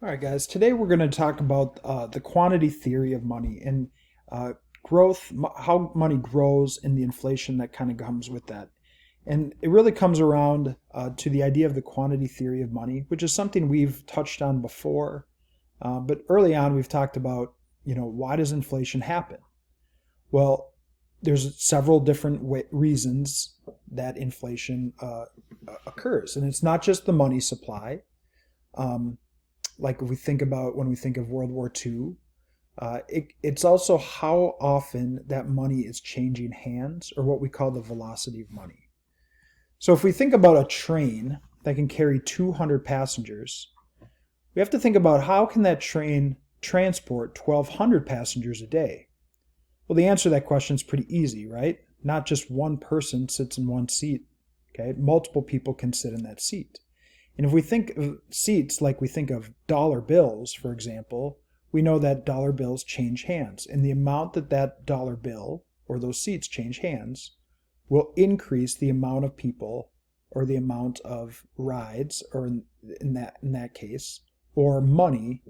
All right, guys. Today we're going to talk about the quantity theory of money and growth, how money grows, and the inflation that kind of comes with that. And it really comes around to the idea of the quantity theory of money, which is something we've touched on before. But early on, we've talked about, why does inflation happen? Well, there's several different reasons that inflation occurs, and it's not just the money supply. Um, like if we think about when we think of World War II, it's also how often that money is changing hands, or what we call the velocity of money. So if we think about a train that can carry 200 passengers, we have to think about how can that train transport 1,200 passengers a day? Well, the answer to that question is pretty easy, right? Not just one person sits in one seat. Okay, multiple people can sit in that seat. And if we think of seats like we think of dollar bills, for example, we know that dollar bills change hands. And the amount that that dollar bill or those seats change hands will increase the amount of people or the amount of rides, or in that case, or money,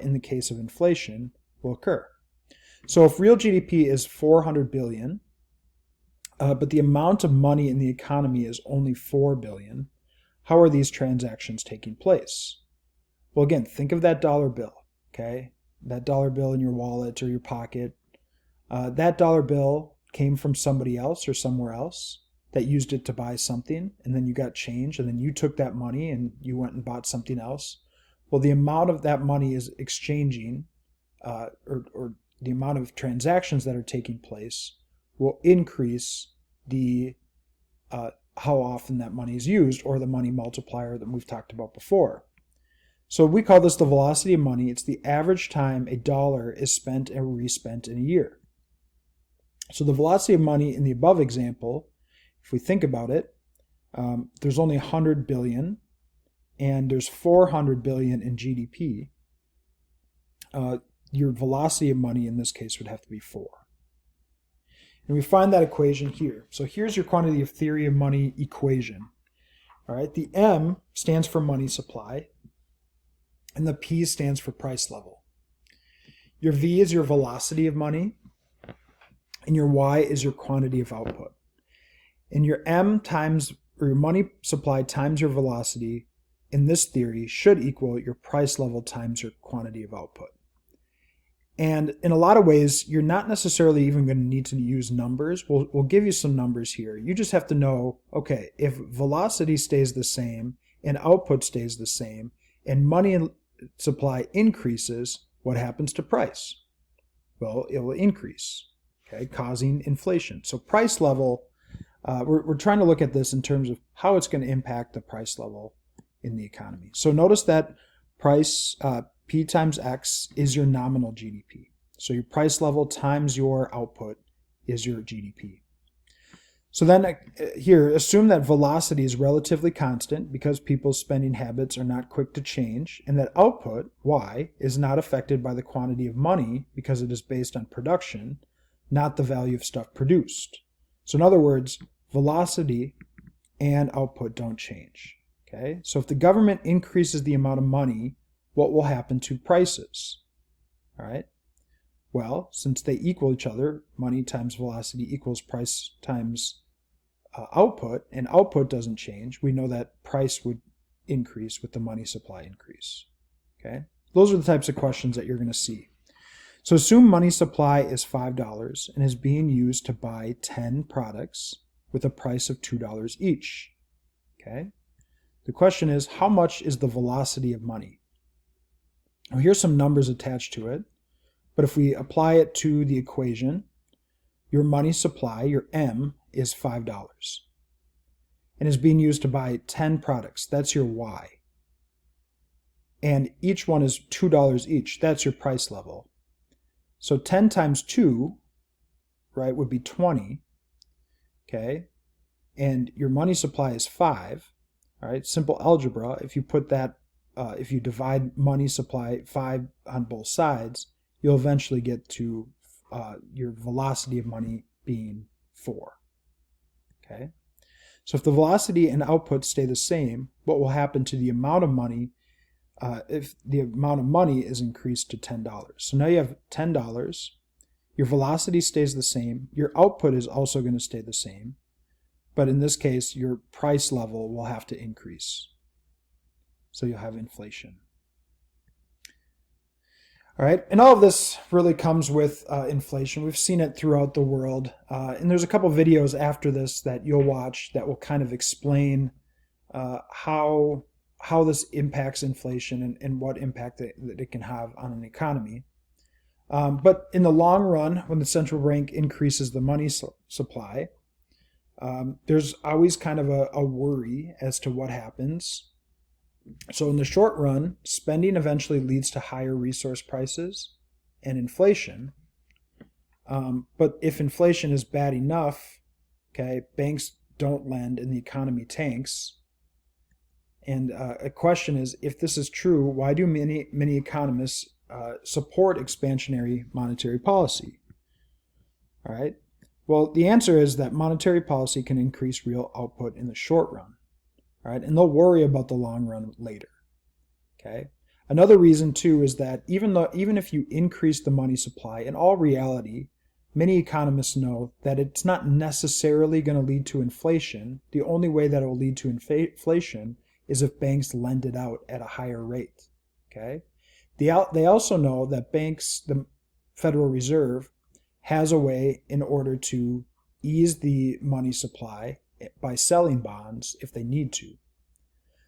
in the case of inflation, will occur. So if real GDP is 400 billion, but the amount of money in the economy is only 4 billion, how are these transactions taking place? Well, again, think of that dollar bill, okay? That dollar bill in your wallet or your pocket. That dollar bill came from somebody else or somewhere else that used it to buy something, and then you got change, and then you took that money and you went and bought something else. Well, the amount of that money is exchanging, or the amount of transactions that are taking place will increase the how often that money is used, or the money multiplier that we've talked about before. So we call this the velocity of money. It's the average time a dollar is spent and respent in a year. So the velocity of money in the above example, if we think about it, there's only 100 billion and there's 400 billion in GDP. Your velocity of money in this case would have to be 4. And we find that equation here. So here's your quantity of theory of money equation. All right, the M stands for money supply, and the P stands for price level. Your V is your velocity of money, and your Y is your quantity of output. And your M times, or your money supply times your velocity in this theory should equal your price level times your quantity of output. And in a lot of ways, you're not necessarily even going to need to use numbers. We'll give you some numbers here. You just have to know, okay, if velocity stays the same and output stays the same and money supply increases, what happens to price? Well, it will increase, okay, causing inflation. So price level, we're trying to look at this in terms of how it's going to impact the price level in the economy. So notice that price, P times X, is your nominal GDP. So your price level times your output is your GDP. So then here, assume that velocity is relatively constant because people's spending habits are not quick to change, and that output, Y, is not affected by the quantity of money because it is based on production, not the value of stuff produced. So in other words, velocity and output don't change. Okay? So if the government increases the amount of money, what will happen to prices? All right. Well, since they equal each other, money times velocity equals price times output, and output doesn't change, we know that price would increase with the money supply increase. Okay. Those are the types of questions that you're going to see. So assume money supply is $5 and is being used to buy 10 products with a price of $2 each. Okay. The question is, how much is the velocity of money? Now, here's some numbers attached to it, but if we apply it to the equation, your money supply, your M, is $5 and is being used to buy 10 products. That's your Y. And each one is $2 each. That's your price level. So 10 times 2, right, would be 20. Okay? And your money supply is 5. All right? Simple algebra. If you put that if you divide money supply 5 on both sides, you'll eventually get to your velocity of money being 4. Okay? So if the velocity and output stay the same, what will happen to the amount of money if the amount of money is increased to $10. So now you have $10. Your velocity stays the same. Your output is also going to stay the same. But in this case, your price level will have to increase. So you'll have inflation. All right, and all of this really comes with inflation. We've seen it throughout the world. And there's a couple videos after this that you'll watch that will kind of explain how this impacts inflation and what impact that it can have on an economy. But in the long run, when the central bank increases the money supply, there's always kind of a worry as to what happens. So in the short run, spending eventually leads to higher resource prices and inflation. But if inflation is bad enough, okay, banks don't lend and the economy tanks. And a question is, if this is true, why do many economists support expansionary monetary policy? All right. Well, the answer is that monetary policy can increase real output in the short run. All right, and they'll worry about the long run later. Okay. Another reason too is that even if you increase the money supply, in all reality, many economists know that it's not necessarily going to lead to inflation. The only way that it will lead to inflation is if banks lend it out at a higher rate. Okay. They also know that banks, the Federal Reserve, has a way in order to ease the money supply by selling bonds if they need to.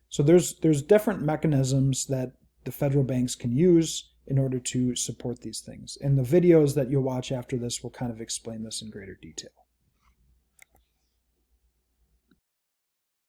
So there's different mechanisms that the federal banks can use in order to support these things. And the videos that you'll watch after this will kind of explain this in greater detail.